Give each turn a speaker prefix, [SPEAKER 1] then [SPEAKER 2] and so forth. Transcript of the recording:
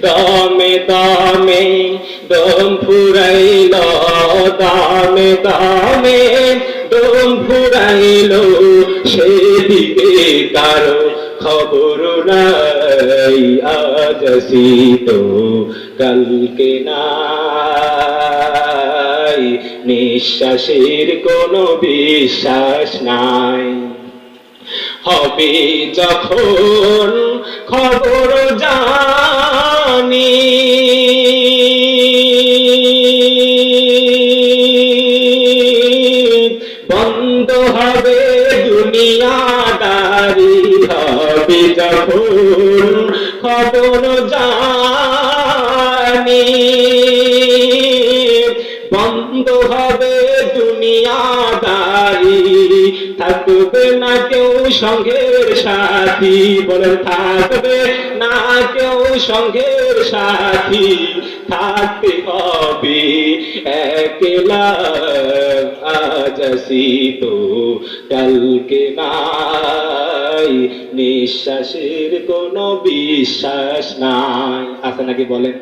[SPEAKER 1] দমে দমে দম ফুরাইল, দমে দমে দম ফুরাইল, সেদিকে কারো খবর নাই, আজ আসিত কালকে নাই, নিঃশ্বাসের কোনো বিশ্বাস নাই। হবে যখন খবর জানি, বন্ধ হবে দুনিয়াদারি, হবে যখন খবর জানি, বন্ধ হবে দুনিয়াদারি, থাকবে না কেউ সঙ্গের সাথী, বলে থাকবে না কেউ সঙ্গের সাথী, থাকতে হবে একলা, আজ আসিত কালকে নাই, নিঃশ্বাসের কোনো বিশ্বাস নাই। আছে নাকি বলেন?